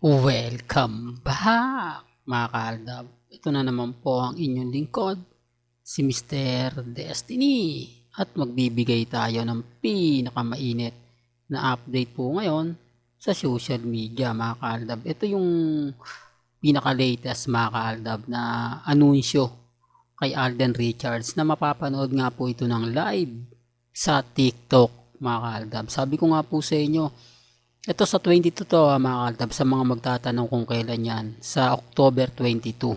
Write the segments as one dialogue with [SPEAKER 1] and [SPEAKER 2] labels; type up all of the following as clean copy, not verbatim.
[SPEAKER 1] Welcome back mga kaaldab. Ito na naman po ang inyong lingkod, si Mr. Destiny. At magbibigay tayo ng pinakamainit na update po ngayon sa social media mga kaaldab. Ito yung pinaka-latest mga kaaldab na anunsyo kay Alden Richards na mapapanood nga po ito ng live sa TikTok mga kaaldab. Sabi ko nga po sa inyo, ito sa 22 to mga kaldab, sa mga magtatanong kung kailan yan, sa October 22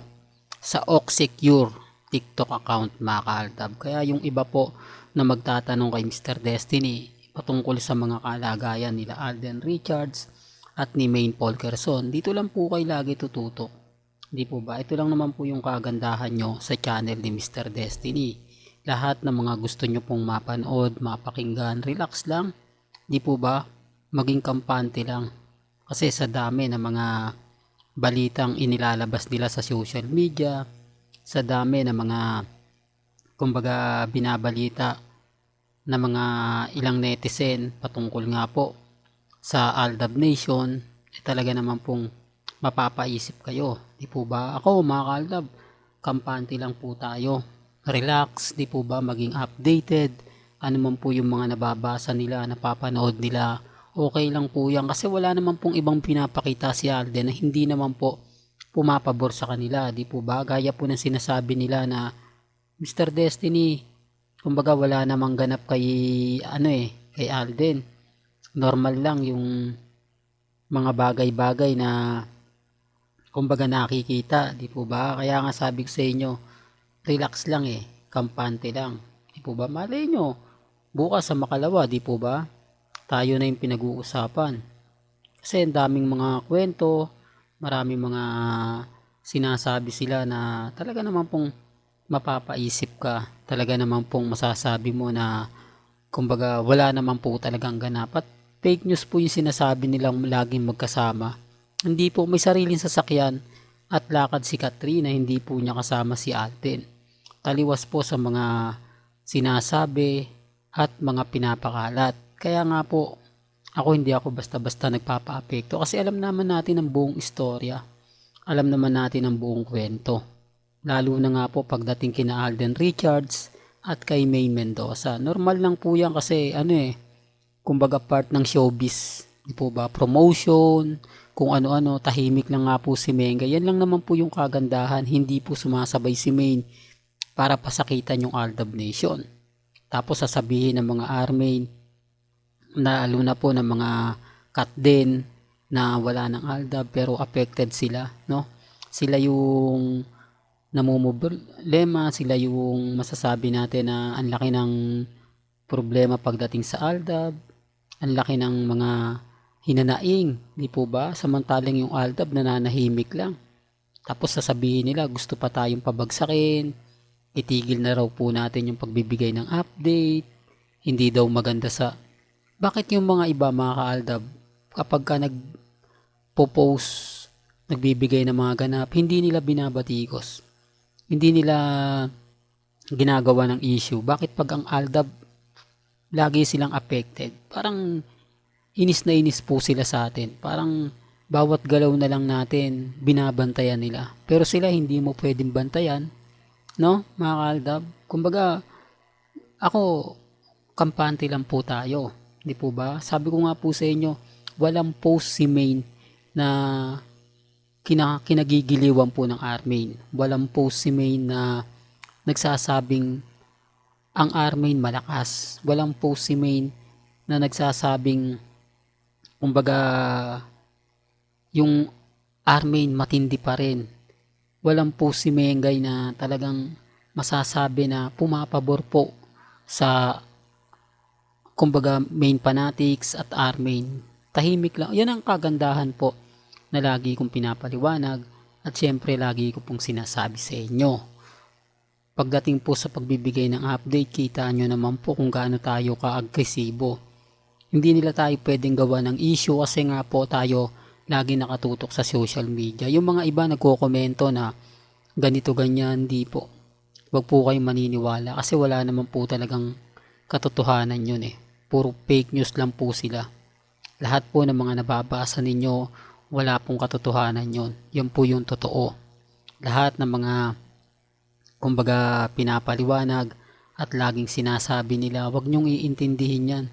[SPEAKER 1] sa Oxecure TikTok account mga kaldab. Kaya yung iba po na magtatanong kay Mr. Destiny patungkol sa mga kalagayan nila Alden Richards at ni Maine Polkerson, dito lang po kayo lagi tututok. Di po ba? Ito lang naman po yung kagandahan nyo sa channel ni Mr. Destiny. Lahat ng mga gusto nyo pong mapanood, mapakinggan, relax lang. Di po ba? Maging kampante lang, kasi sa dami ng mga balitang inilalabas nila sa social media, sa dami ng mga kumbaga binabalita na mga ilang netizen patungkol nga po sa Aldab Nation, talaga naman pong mapapaisip kayo. Di po ba? Ako mga kaaldab, kampante lang po tayo, relax, di po ba, maging updated, ano man po yung mga nababasa nila, napapanood nila, okay lang po yan, kasi wala naman pong ibang pinapakita si Alden na hindi naman po pumapabor sa kanila, di po ba? Gaya po ng sinasabi nila na Mr. Destiny, kumbaga wala namang ganap kay kay Alden. Normal lang yung mga bagay-bagay na kumbaga nakikita, di po ba? Kaya nga sabi ko sa inyo, relax lang kampante lang. Di po ba? Malay nyo, bukas sa makalawa, di po ba? Tayo na yung pinag-uusapan. Kasi ang daming mga kwento, maraming mga sinasabi sila na talaga naman pong mapapaisip ka. Talaga naman pong masasabi mo na kumbaga wala naman po talagang ganap. At fake news po yung sinasabi nilang laging magkasama. Hindi po, may sariling sasakyan at lakad si Katrina, hindi po niya kasama si Alden. Taliwas po sa mga sinasabi at mga pinapakalat. Kaya nga po, hindi ako basta-basta nagpapa-apekto kasi alam naman natin ang buong istorya. Alam naman natin ang buong kwento. Lalo na nga po pagdating kina Alden Richards at kay Maine Mendoza. Normal lang po yan kasi kumbaga part ng showbiz. Di po ba? Promotion, kung ano-ano, tahimik lang nga po si Menga. Yan lang naman po yung kagandahan. Hindi po sumasabay si Maine para pasakitan yung Aldab Nation. Tapos sasabihin ng mga Armain, lalo na po ng mga cut din na wala ng Aldab pero affected sila, no? Sila yung namumblema, sila yung masasabi natin na ang laki ng problema pagdating sa Aldab, ang laki ng mga hinanaing, di po ba? Samantalang yung Aldab nananahimik lang. Tapos sasabihin nila gusto pa tayong pabagsakin, itigil na raw po natin yung pagbibigay ng update, hindi daw maganda sa... Bakit yung mga iba mga kaaldab, kapag ka nagpo-post, nagbibigay ng mga ganap, hindi nila binabatikos, hindi nila ginagawa ng issue? Bakit pag ang aldab, lagi silang affected? Parang inis na inis po sila sa atin. Parang bawat galaw na lang natin, binabantayan nila. Pero sila hindi mo pwedeng bantayan, no, mga kaaldab? Kumbaga, ako, kampante lang po tayo. Di po ba? Sabi ko nga po sa inyo, walang post si Maine na kinagigiliwan po ng Armain. Walang post si Maine na nagsasabing ang Armain malakas. Walang post si Maine na nagsasabing kumbaga yung Armain matindi pa rin. Walang post si Mengay na talagang masasabi na pumapabor po sa kumbaga main fanatics at Armain. Tahimik lang. Yan ang kagandahan po na lagi kong pinapaliwanag at syempre lagi ko pong sinasabi sa inyo. Pagdating po sa pagbibigay ng update, kita nyo naman po kung gaano tayo ka-agresibo. Hindi nila tayo pwedeng gawa ng issue kasi nga po tayo lagi nakatutok sa social media. Yung mga iba nagko-komento na ganito ganyan, di po. Huwag po kayong maniniwala kasi wala naman po talagang katotohanan yun. Puro fake news lang po sila. Lahat po ng mga nababasa ninyo, Wala pong katotohanan yun. Yan po yung totoo. Lahat ng mga kumbaga pinapaliwanag at laging sinasabi nila, wag nyong iintindihin yan.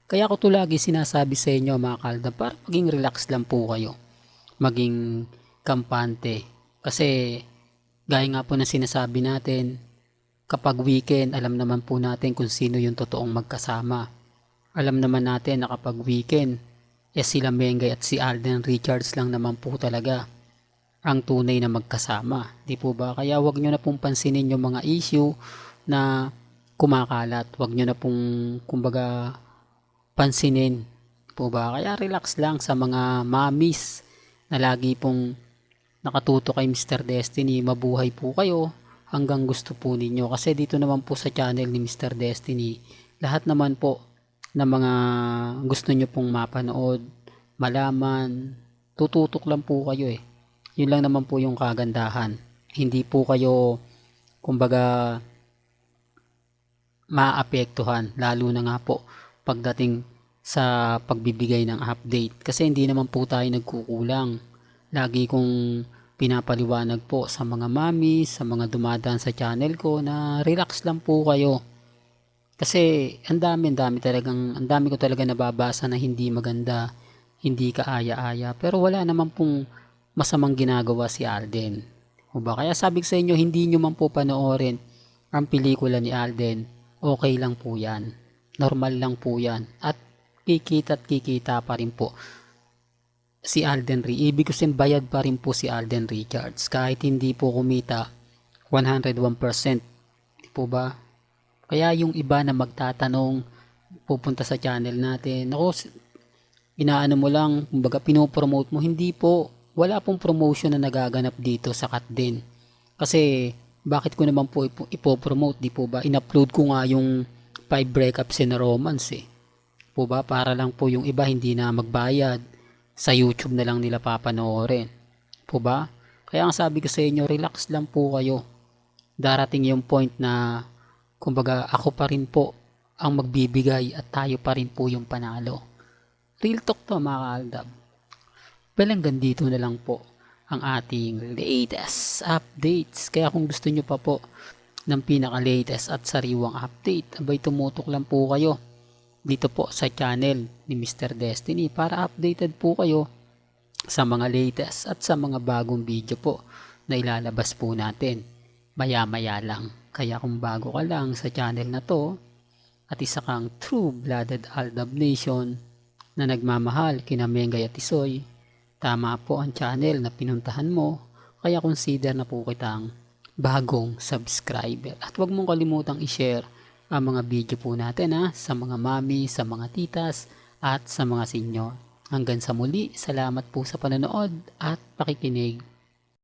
[SPEAKER 1] Kaya ko to lagi sinasabi sa inyo mga kaaldab, para maging relax lang po kayo. Maging kampante. Kasi gaya nga po na sinasabi natin, kapag weekend, alam naman po natin kung sino yung totoong magkasama. Alam naman natin na kapag weekend, sila Mengay at si Alden Richards lang naman po talaga ang tunay na magkasama. Di po ba? Kaya wag nyo na pong pansinin yung mga issue na kumakalat. Wag nyo na pong kumbaga pansinin. Di po ba? Kaya relax lang sa mga mommies na lagi pong nakatuto kay Mr. Destiny. Mabuhay po kayo hanggang gusto po ninyo. Kasi dito naman po sa channel ni Mr. Destiny, lahat naman po na mga gusto nyo pong mapanood, malaman, tututok lang po kayo eh. Yun lang naman po yung kagandahan. Hindi po kayo kumbaga maapektuhan, lalo na nga po pagdating sa pagbibigay ng update. Kasi hindi naman po tayo nagkukulang. Lagi kong pinapaliwanag po sa mga mami, sa mga dumadaan sa channel ko na relax lang po kayo. Kasi ang dami ko talaga nababasa na hindi maganda, hindi kaaya-aya, pero wala naman pong masamang ginagawa si Alden. O ba? Kaya sabi ko sa inyo, hindi nyo man po panoorin ang pelikula ni Alden, okay lang po yan. Normal lang po yan. At kikita pa rin po si Alden Richards. Ibig sabihin bayad pa rin po si Alden Richards. Kahit hindi po kumita 101%. Di po ba? Kaya yung iba na magtatanong, pupunta sa channel natin, ako, inaano mo lang, kumbaga pinopromote mo, hindi po, wala pong promotion na nagaganap dito sa Kat din. Kasi, bakit ko naman po ipopromote, di po ba? In-upload ko nga yung 5 breakups in a romance eh. Po ba? Para lang po yung iba hindi na magbayad, sa YouTube na lang nila papanoorin. Po ba? Kaya ang sabi ko sa inyo, relax lang po kayo. Darating yung point na kumbaga ako pa rin po ang magbibigay at tayo pa rin po yung panalo. Real talk to mga kaaldab. Well, hanggang dito na lang po ang ating latest updates. Kaya kung gusto nyo pa po ng pinaka-latest at sariwang update, abay tumutok lang po kayo dito po sa channel ni Mr. Destiny para updated po kayo sa mga latest at sa mga bagong video po na ilalabas po natin maya-maya lang. Kaya kung bago ka lang sa channel na to at isa kang true-blooded Aldab Nation na nagmamahal kina Mengay at Isoy, tama po ang channel na pinuntahan mo, kaya consider na po kitang bagong subscriber. At huwag mong kalimutang i-share ang mga video po natin sa mga mami, sa mga titas at sa mga senyor. Hanggang sa muli, salamat po sa panonood at pakikinig.